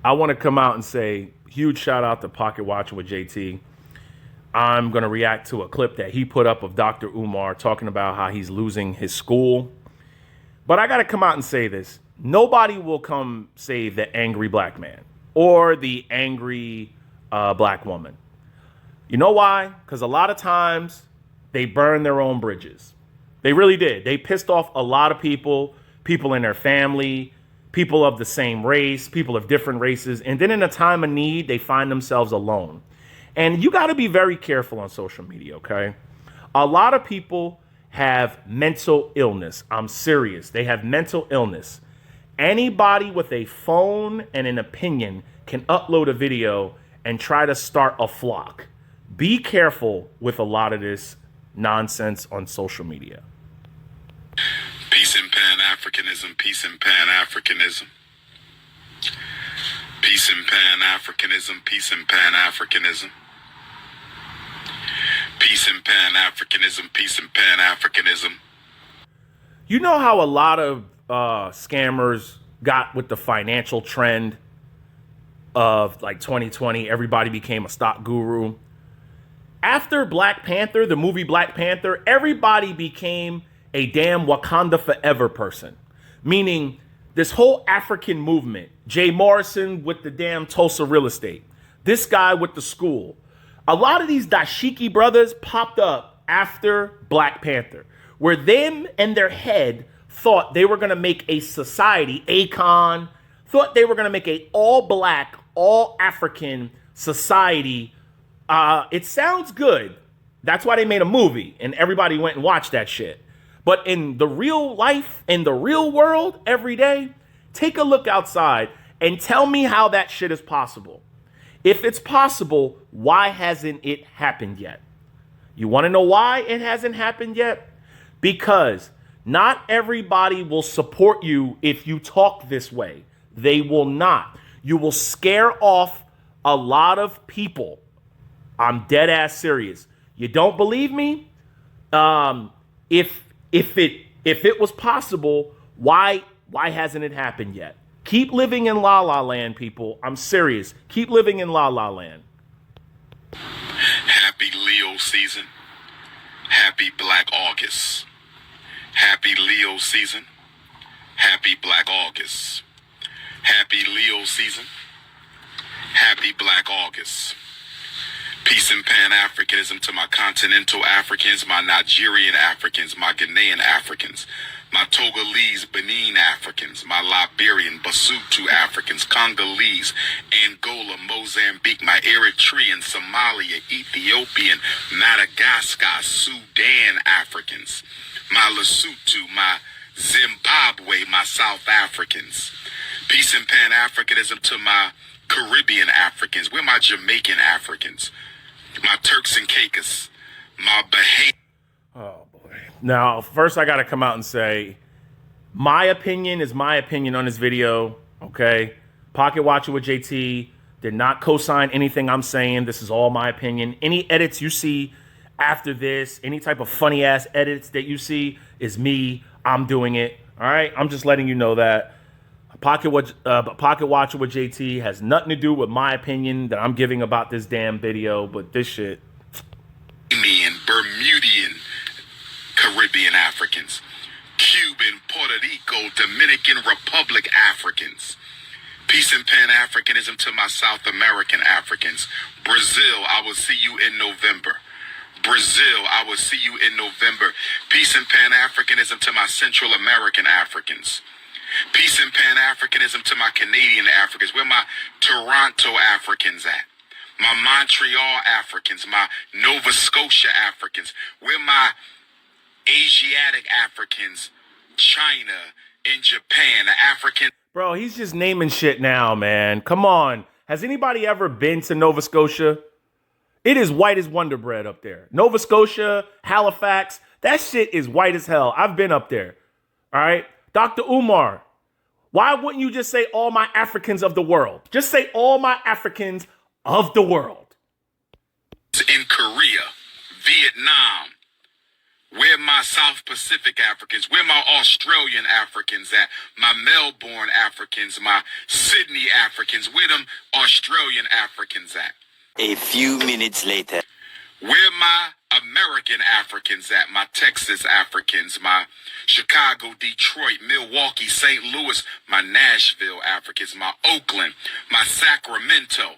I want to come out and say huge shout out to Pocket Watching with JT. I'm going to react to a clip that he put up of Dr. Umar talking about how he's losing his school. But I got to come out and say this. Nobody will come save the angry black man or the angry black woman. You know why? Because a lot of times they burn their own bridges. They really did. They pissed off a lot of people, people in their family, people of the same race, people of different races. And then in a time of need, they find themselves alone. And you got to be very careful on social media, okay? A lot of people have mental illness. I'm serious. They have mental illness. Anybody with a phone and an opinion can upload a video and try to start a flock. Be careful with a lot of this nonsense on social media. Peace in Pan-Africanism, peace in Pan-Africanism. Peace in Pan-Africanism, peace in Pan-Africanism. Peace in Pan-Africanism, peace in Pan-Africanism. You know how a lot of scammers got with the financial trend of like 2020, everybody became a stock guru. After Black Panther, the movie Black Panther, everybody became a damn Wakanda Forever person. Meaning this whole African movement, Jay Morrison with the damn Tulsa real estate, this guy with the school. A lot of these dashiki brothers popped up after Black Panther, where them and their head thought they were going to make a society, Akon, thought they were going to make a all black, all African society. It sounds good. That's why they made a movie and everybody went and watched that shit. But in the real life, in the real world, every day, take a look outside and tell me how that shit is possible. If it's possible, why hasn't it happened yet? You want to know why it hasn't happened yet? Because not everybody will support you if you talk this way. They will not. You will scare off a lot of people. I'm dead ass serious. You don't believe me? If it was possible, why hasn't it happened yet? Keep living in La La Land, people. I'm serious. Keep living in La La Land. Happy Leo season. Happy Black August. Happy Leo season. Happy Black August. Happy Leo season. Happy Black August. Peace and Pan-Africanism to my continental Africans, my Nigerian Africans, my Ghanaian Africans, my Togolese, Benin Africans, my Liberian, Basutu Africans, Congolese, Angola, Mozambique, my Eritrean, Somalia, Ethiopian, Madagascar, Sudan Africans, my Lesotho, my Zimbabwe, my South Africans. Peace and Pan-Africanism to my Caribbean Africans. We're my Jamaican Africans, my Turks and Caicos, my Bahamian. Oh, boy. Now, first I got to come out and say, my opinion is my opinion on this video, okay? Pocket Watcher with JT did not co-sign anything I'm saying. This is all my opinion. Any edits you see after this, any type of funny-ass edits that you see is me. I'm doing it, all right? I'm just letting you know that. Pocket Watcher with JT has nothing to do with my opinion that I'm giving about this damn video, but this shit. Bermudian Caribbean Africans, Cuban, Puerto Rico, Dominican Republic Africans. Peace and Pan-Africanism to my South American Africans. Brazil, I will see you in November. Brazil, I will see you in November. Peace and Pan-Africanism to my Central American Africans. Peace and Pan-Africanism to my Canadian Africans. Where my Toronto Africans at? My Montreal Africans, my Nova Scotia Africans. Where my Asiatic Africans, China, in Japan, the African. Bro, he's just naming shit now, man. Come on. Has anybody ever been to Nova Scotia? It is white as Wonder Bread up there. Nova Scotia, Halifax, that shit is white as hell. I've been up there. All right? Dr. Umar, why wouldn't you just say all my Africans of the world? Just say all my Africans of the world. In Korea, Vietnam, where my South Pacific Africans, where my Australian Africans at, my Melbourne Africans, my Sydney Africans. Africans? Where them Australian Africans at? A few minutes later. Where my American Africans at? My Texas Africans, my Chicago, Detroit, Milwaukee, St. Louis, my Nashville Africans, my Oakland, my Sacramento,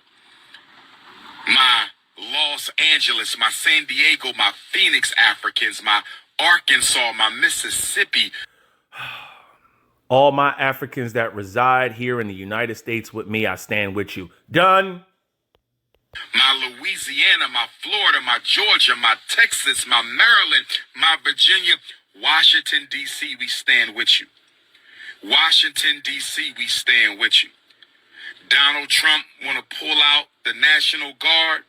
my Los Angeles, my San Diego, my Phoenix Africans, my Arkansas, my Mississippi. All my Africans that reside here in the United States with me, I stand with you. Done. My Louisiana, my Florida, my Georgia, my Texas, my Maryland, my Virginia, Washington, D.C., we stand with you. Washington, D.C., we stand with you. Donald Trump want to pull out the National Guard.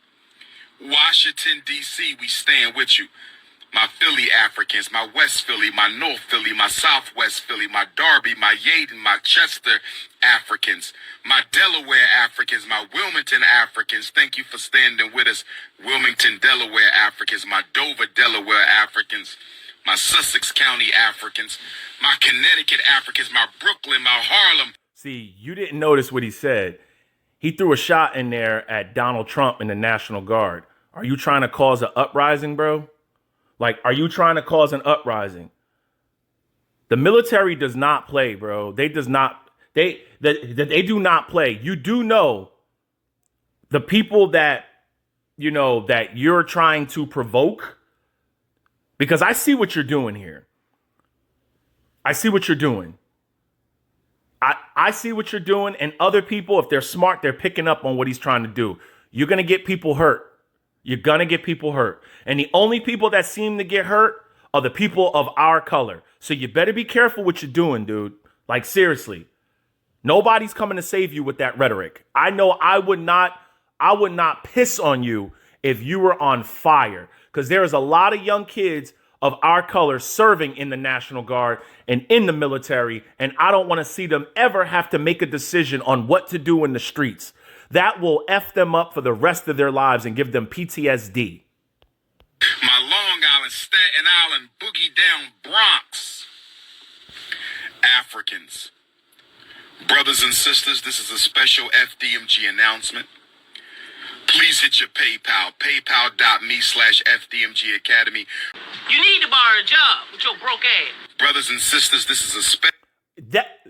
Washington, D.C., we stand with you. My Philly Africans, my West Philly, my North Philly, my Southwest Philly, my Derby, my Yeadon, my Chester Africans, my Delaware Africans, my Wilmington Africans. Thank you for standing with us. Wilmington, Delaware Africans, my Dover, Delaware Africans, my Sussex County Africans, my Connecticut Africans, my Brooklyn, my Harlem. See, you didn't notice what he said. He threw a shot in there at Donald Trump and the National Guard. Are you trying to cause an uprising, bro? Like, are you trying to cause an uprising? The military does not play, bro. They do not play. You do know the people that, you know, that you're trying to provoke, because I see what you're doing here. I see what you're doing. I see what you're doing, and other people, if they're smart, they're picking up on what he's trying to do. You're going to get people hurt. You're going to get people hurt. And the only people that seem to get hurt are the people of our color. So you better be careful what you're doing, dude. Like, seriously. Nobody's coming to save you with that rhetoric. I know I would not piss on you if you were on fire, because there is a lot of young kids of our color serving in the National Guard and in the military, and I don't want to see them ever have to make a decision on what to do in the streets. That will F them up for the rest of their lives and give them PTSD. My Long Island, Staten Island, Boogie Down, Bronx Africans. Brothers and sisters, this is a special FDMG announcement. Please hit your PayPal, paypal.me/FDMG Academy. You need to borrow a job with your broke ass. Brothers and sisters, this is a special.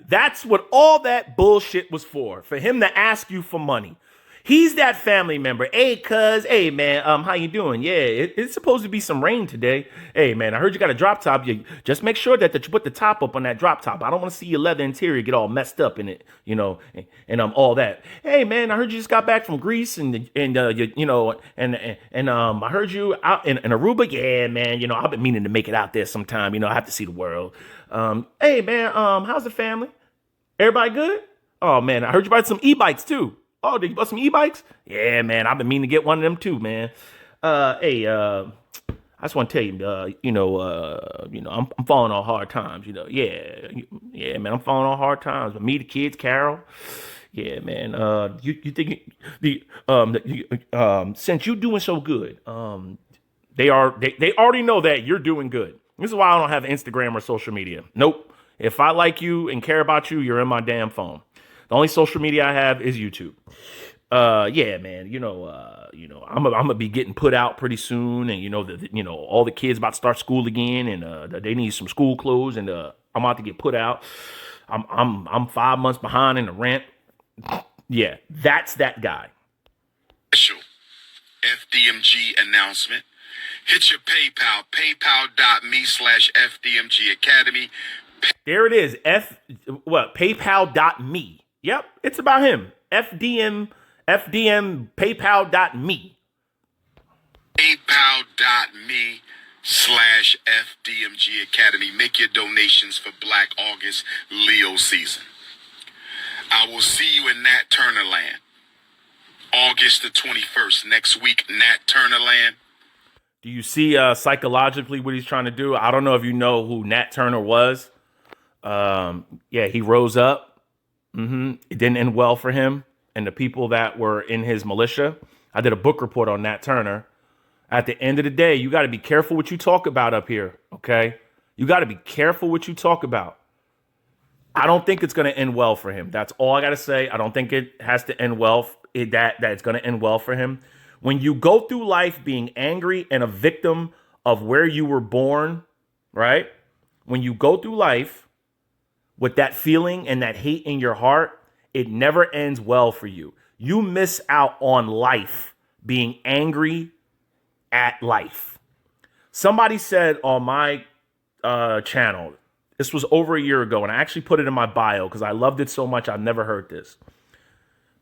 That's what all that bullshit was for him to ask you for money. He's that family member. Hey, cuz, hey, man, how you doing? Yeah, it's supposed to be some rain today. Hey, man, I heard you got a drop top. You just make sure that you put the top up on that drop top. I don't want to see your leather interior get all messed up in it, you know, and all that. Hey, man, I heard you just got back from Greece and I heard you out in Aruba. Yeah, man, you know, I've been meaning to make it out there sometime. You know, I have to see the world. Hey, man, how's the family? Everybody good? Oh, man, I heard you bought some e-bikes too. Oh, did you buy some e-bikes? Yeah, man, I've been meaning to get one of them too, man. Hey, I just want to tell you, I'm falling on hard times, you know. Yeah, man, I'm falling on hard times. But me, the kids, Carol. Yeah, man. You think since you're doing so good, they already know that you're doing good. This is why I don't have Instagram or social media. Nope. If I like you and care about you, you're in my damn phone. The only social media I have is YouTube. Yeah, man. I'm gonna be getting put out pretty soon, and all the kids about to start school again, and they need some school clothes, and I'm about to get put out. I'm 5 months behind in the rent. Yeah, that's that guy. Special FDMG announcement. Hit your PayPal, paypal.me/FDMG Academy. There it is. PayPal.me. Yep, it's about him. FDM, PayPal.me. PayPal.me/FDMG Academy. Make your donations for Black August Leo season. I will see you in Nat Turner Land. August the 21st, next week, Nat Turner Land. Do you see psychologically what he's trying to do? I don't know if you know who Nat Turner was. Yeah, he rose up. It didn't end well for him and the people that were in his militia. I did a book report on Nat Turner. At the end of the day, you got to be careful what you talk about up here, okay? You got to be careful what you talk about. I don't think it's going to end well for him. That's all I got to say. I don't think it has to end well. That it's going to end well for him. When you go through life being angry and a victim of where you were born, right? When you go through life with that feeling and that hate in your heart, it never ends well for you. You miss out on life being angry at life. Somebody said on my channel, this was over a year ago, and I actually put it in my bio because I loved it so much. I've never heard this.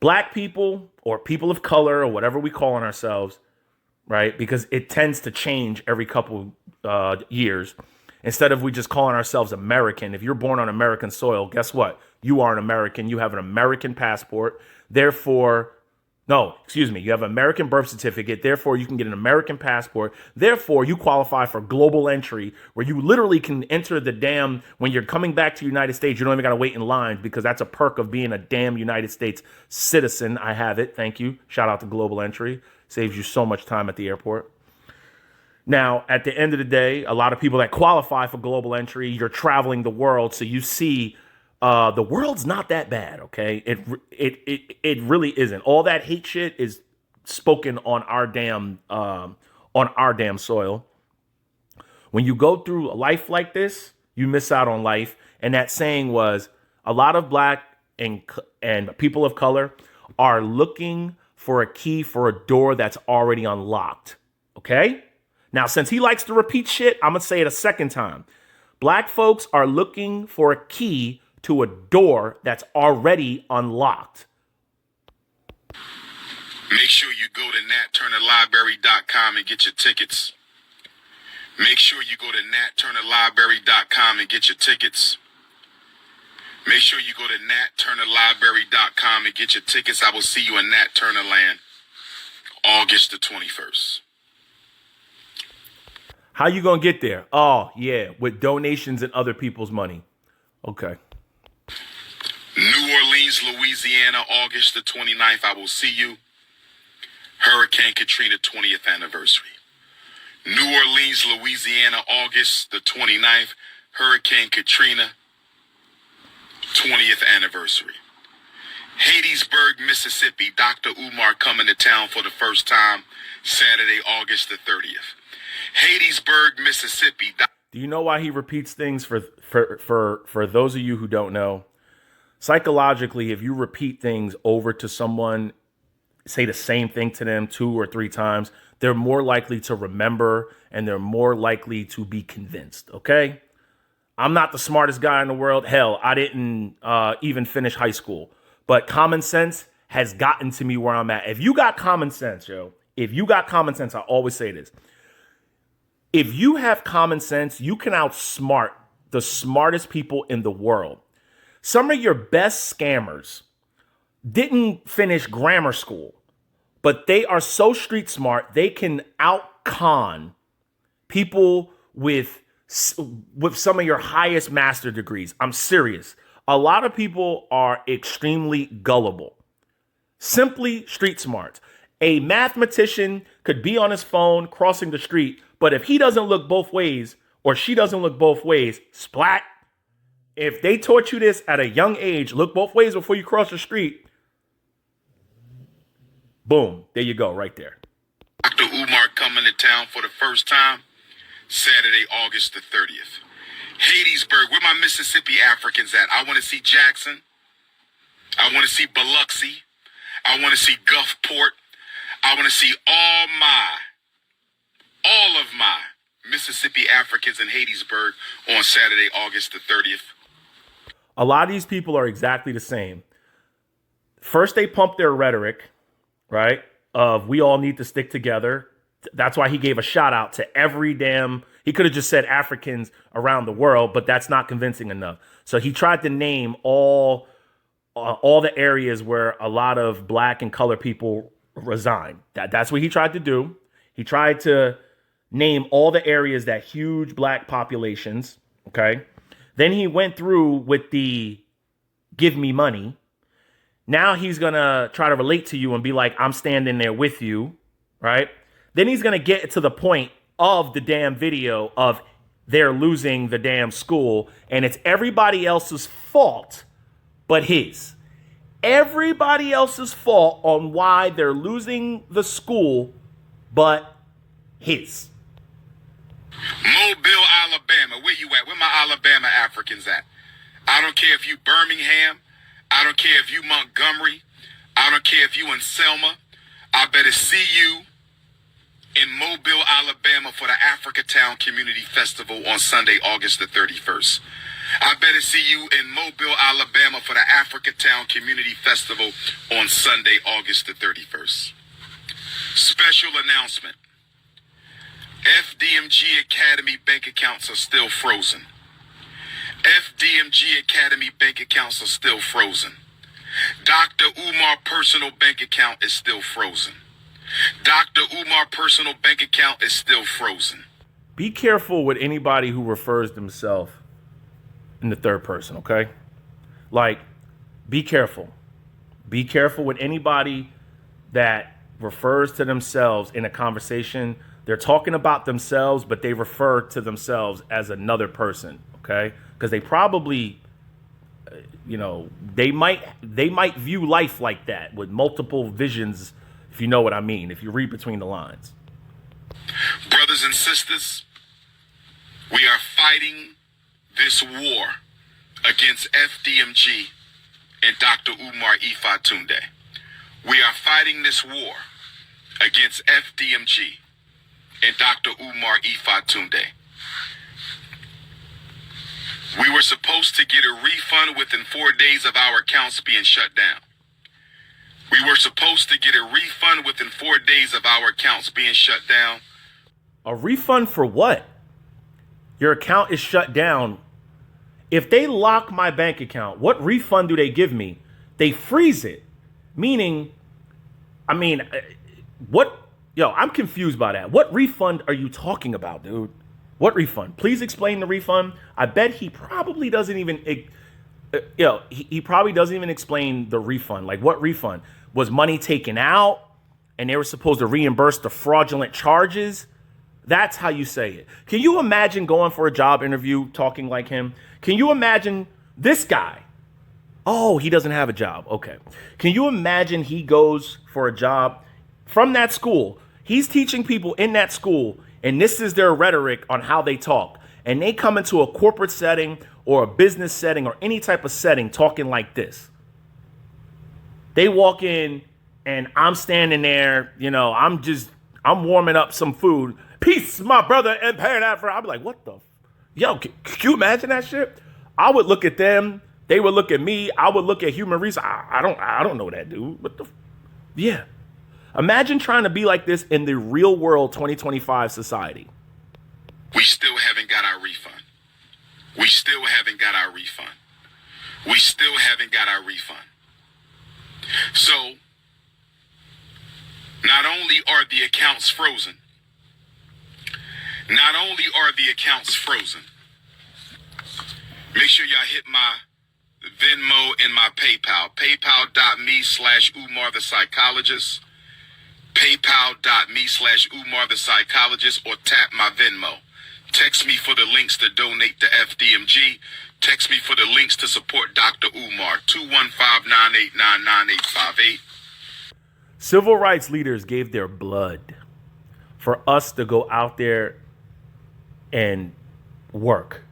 Black people or people of color or whatever we call on ourselves, right? Because it tends to change every couple years. Instead of we just calling ourselves American, if you're born on American soil, guess what? You are an American. You have an American passport. Therefore, no, excuse me. You have an American birth certificate. Therefore, you can get an American passport. Therefore, you qualify for global entry, where you literally can enter the damn, when you're coming back to the United States, you don't even got to wait in lines because that's a perk of being a damn United States citizen. I have it. Thank you. Shout out to global entry. Saves you so much time at the airport. Now, at the end of the day, a lot of people that qualify for global entry, you're traveling the world, so you see the world's not that bad, okay? It really isn't. All that hate shit is spoken on our damn soil. When you go through a life like this, you miss out on life. And that saying was, a lot of black and people of color are looking for a key for a door that's already unlocked, okay? Now, since he likes to repeat shit, I'm going to say it a second time. Black folks are looking for a key to a door that's already unlocked. Make sure you go to natturnerlibrary.com and get your tickets. Make sure you go to natturnerlibrary.com and get your tickets. Make sure you go to natturnerlibrary.com and get your tickets. I will see you in Nat Turner Land, August the 21st. How you gonna get there? Oh, yeah, with donations and other people's money. Okay. New Orleans, Louisiana, August the 29th. I will see you. Hurricane Katrina 20th anniversary. New Orleans, Louisiana, August the 29th. Hurricane Katrina 20th anniversary. Hattiesburg, Mississippi. Dr. Umar coming to town for the first time. Saturday, August the 30th. Hattiesburg, Mississippi. Do you know why he repeats things for those of you who don't know? Psychologically, if you repeat things over to someone, say the same thing to them 2 or 3 times, they're more likely to remember and they're more likely to be convinced, okay? I'm not the smartest guy in the world. Hell, I didn't even finish high school. But common sense has gotten to me where I'm at. If you got common sense, if you got common sense, I always say this. If you have common sense, you can outsmart the smartest people in the world. Some of your best scammers didn't finish grammar school, but they are so street smart, they can out-con people with some of your highest master degrees. I'm serious. A lot of people are extremely gullible. Simply street smarts. A mathematician could be on his phone crossing the street, but if he doesn't look both ways or she doesn't look both ways, splat. If they taught you this at a young age, look both ways before you cross the street, boom, there you go, right there. Dr. Umar coming to town for the first time, Saturday, August the 30th. Hattiesburg, where my Mississippi Africans at? I want to see Jackson. I want to see Biloxi. I want to see Gulfport. I want to see all of my Mississippi Africans in Hattiesburg on Saturday, August the 30th. A lot of these people are exactly the same. First, they pump their rhetoric, right, of we all need to stick together. That's why he gave a shout out to every damn, he could have just said Africans around the world, but that's not convincing enough. So he tried to name all the areas where a lot of black and colored people reside. That's what he tried to do. He tried to name all the areas that huge black populations, okay? Then he went through with the give me money. Now he's going to try to relate to you and be like, I'm standing there with you, right? Then he's going to get to the point of the damn video of they're losing the damn school, and it's everybody else's fault but his. Everybody else's fault on why they're losing the school but his. Mobile, Alabama. Where you at? Where my Alabama Africans at? I don't care if you Birmingham. I don't care if you Montgomery. I don't care if you in Selma. I better see you in Mobile, Alabama for the Africatown Community Festival on Sunday, August the 31st. I better see you in Mobile, Alabama for the Africatown Community Festival on Sunday, August the 31st. Special announcement. FDMG Academy bank accounts are still frozen. FDMG Academy bank accounts are still frozen. Dr. Umar personal bank account is still frozen. Dr. Umar personal bank account is still frozen. Be careful with anybody who refers themselves in the third person, okay? Like, be careful. Be careful with anybody that refers to themselves in a conversation. They're talking about themselves, but they refer to themselves as another person, okay? Because they probably, they might view life like that with multiple visions, if you know what I mean, if you read between the lines. Brothers and sisters, we are fighting this war against FDMG and Dr. Umar Ifa Tunde. We are fighting this war against FDMG and Dr. Umar Ifa Tunde. We were supposed to get a refund within 4 days of our accounts being shut down. We were supposed to get a refund within 4 days of our accounts being shut down. A refund for what? Your account is shut down. If they lock my bank account, what refund do they give me? They freeze it. Meaning, what? Yo, I'm confused by that. What refund are you talking about, dude? What refund? Please explain the refund. I bet he probably doesn't even, he probably doesn't even explain the refund. Like, what refund? Was money taken out and they were supposed to reimburse the fraudulent charges? That's how you say it. Can you imagine going for a job interview talking like him? Can you imagine this guy? Oh, he doesn't have a job. Okay. Can you imagine he goes for a job from that school? He's teaching people in that school, and this is their rhetoric on how they talk. And they come into a corporate setting or a business setting or any type of setting talking like this. They walk in and I'm standing there, I'm warming up some food. Peace, my brother, and paying that for. I'd be like, what the? Yo, can you imagine that shit? I would look at them. They would look at me. I would look at human resources. I don't know that dude. What the? Yeah. Imagine trying to be like this in the real world 2025 society. We still haven't got our refund. We still haven't got our refund. We still haven't got our refund. So, not only are the accounts frozen, make sure y'all hit my Venmo and my PayPal. PayPal.me/Umar the Psychologist. PayPal.me/Umar the Psychologist, or tap my Venmo. Text me for the links to donate to FDMG. Text me for the links to support Dr. Umar. 215-989-9858. Civil rights leaders gave their blood for us to go out there and work,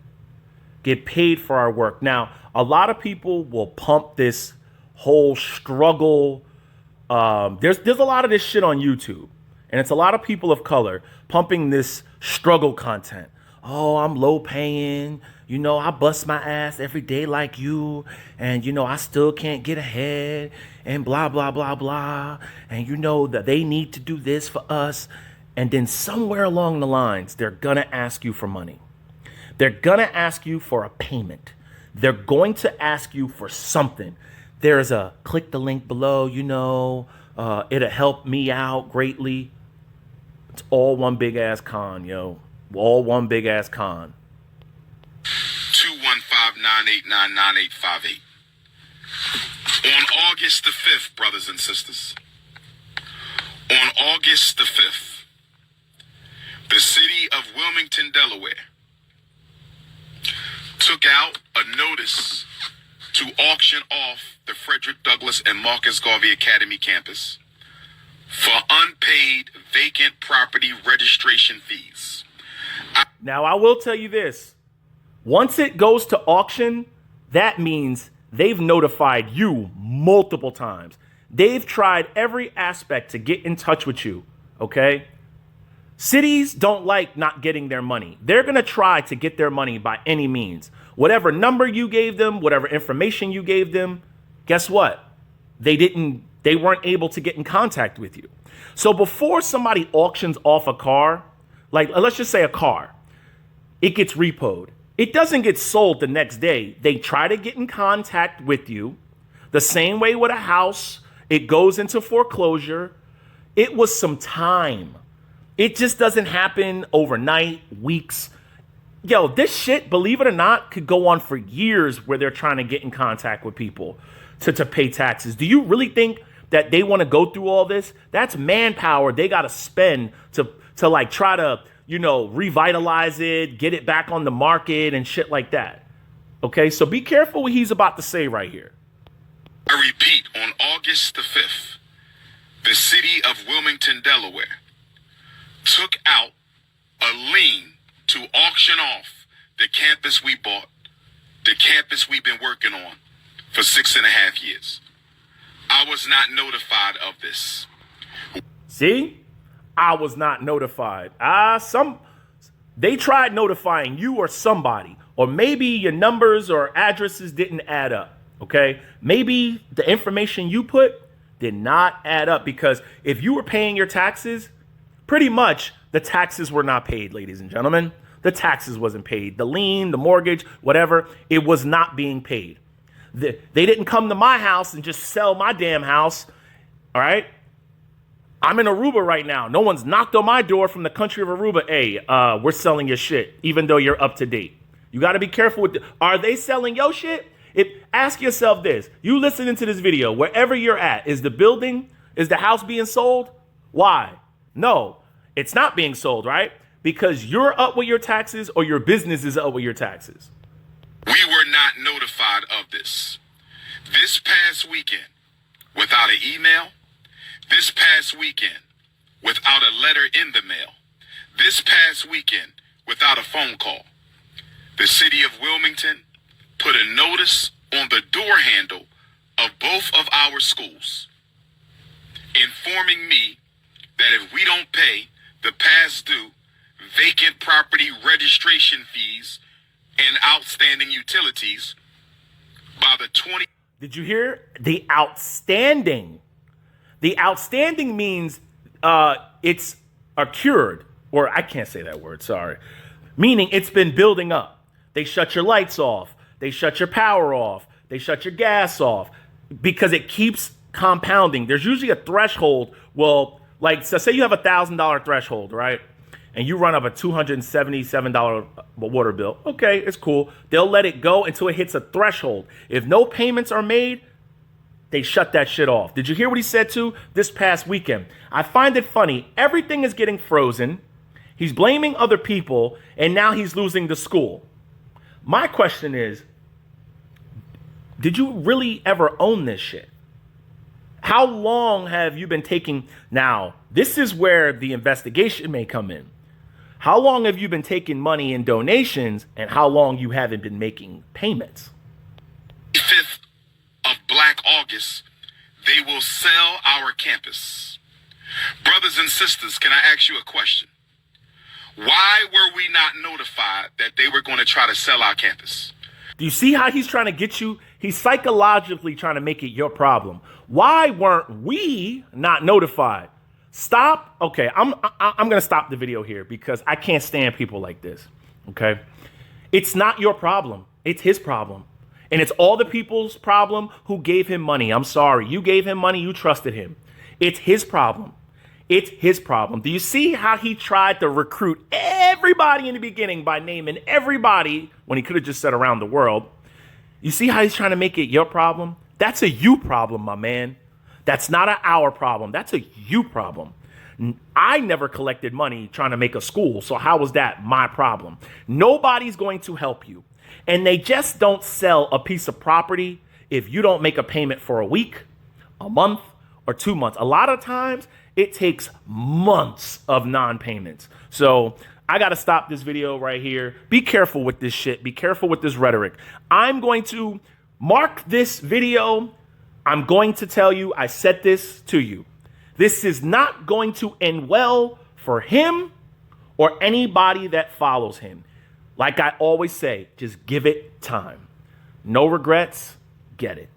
get paid for our work. Now, a lot of people will pump this whole struggle. There's a lot of this shit on YouTube, and it's a lot of people of color pumping this struggle content. Oh, I'm low paying. I bust my ass every day like you, and I still can't get ahead, and blah, blah, blah, blah. And that they need to do this for us. And then somewhere along the lines, they're gonna ask you for money. They're gonna ask you for a payment. They're going to ask you for something. There's a click the link below, it'll help me out greatly. It's all one big ass con, yo. All one big ass con. 215-989-9858. On August the 5th, brothers and sisters, on August the 5th, the city of Wilmington, Delaware, took out a notice to auction off the Frederick Douglass and Marcus Garvey Academy campus for unpaid vacant property registration fees. Now, I will tell you this. Once it goes to auction, that means they've notified you multiple times. They've tried every aspect to get in touch with you, okay? Cities don't like not getting their money. They're going to try to get their money by any means. Whatever number you gave them, whatever information you gave them, guess what? They weren't able to get in contact with you. So before somebody auctions off a car, like let's just say a car, it gets repoed. It doesn't get sold the next day. They try to get in contact with you. The same way with a house, it goes into foreclosure. It was some time. It just doesn't happen overnight, weeks. Yo, this shit, believe it or not, could go on for years where they're trying to get in contact with people to pay taxes. Do you really think that they want to go through all this? That's manpower they got to spend to like try to, revitalize it, get it back on the market and shit like that. Okay, so be careful what he's about to say right here. I repeat, on August the 5th, the city of Wilmington, Delaware, took out a lien to auction off the campus we bought, the campus we've been working on for 6.5 years. I was not notified of this. See? I was not notified. They tried notifying you or somebody, or maybe your numbers or addresses didn't add up, okay? Maybe the information you put did not add up, because if you were paying your taxes, pretty much the taxes were not paid, ladies and gentlemen. The taxes wasn't paid. The lien, the mortgage, whatever, it was not being paid. They didn't come to my house and just sell my damn house, all right? I'm in Aruba right now. No one's knocked on my door from the country of Aruba. Hey, we're selling your shit, even though you're up to date. You got to be careful with are they selling your shit? Ask yourself this. You listening to this video, wherever you're at, is the house being sold? Why? No, it's not being sold, right? Because you're up with your taxes, or your business is up with your taxes. We were not notified of this. This past weekend, without an email, this past weekend, without a letter in the mail, this past weekend, without a phone call, the city of Wilmington put a notice on the door handle of both of our schools, informing me that if we don't pay the past due vacant property registration fees and outstanding utilities by the 20... Did you hear? The outstanding. The outstanding means it's accrued, or I can't say that word, sorry. Meaning it's been building up. They shut your lights off. They shut your power off. They shut your gas off because it keeps compounding. There's usually a threshold. Well, like, so say you have $1,000 threshold, right? And you run up a $277 water bill. Okay, it's cool. They'll let it go until it hits a threshold. If no payments are made, they shut that shit off. Did you hear what he said too this past weekend? I find it funny. Everything is getting frozen. He's blaming other people, and now he's losing the school. My question is, did you really ever own this shit? How long have you been taking? Now, this is where the investigation may come in. How long have you been taking money in donations, and how long you haven't been making payments? 5th of Black August, they will sell our campus. Brothers and sisters, can I ask you a question? Why were we not notified that they were going to try to sell our campus? Do you see how he's trying to get you? He's psychologically trying to make it your problem. Why weren't we not notified? Stop. Okay, I'm going to stop the video here because I can't stand people like this. Okay? It's not your problem. It's his problem. And it's all the people's problem who gave him money. I'm sorry. You gave him money. You trusted him. It's his problem. It's his problem. Do you see how he tried to recruit everybody in the beginning by naming everybody when he could have just said around the world? You see how he's trying to make it your problem? That's a you problem, my man. That's not an our problem. That's a you problem. I never collected money trying to make a school. So how was that my problem? Nobody's going to help you. And they just don't sell a piece of property if you don't make a payment for a week, a month, or 2 months. A lot of times it takes months of non-payments. So I got to stop this video right here. Be careful with this shit. Be careful with this rhetoric. I'm going to mark this video. I'm going to tell you, I said this to you. This is not going to end well for him or anybody that follows him. Like I always say, just give it time. No regrets, get it.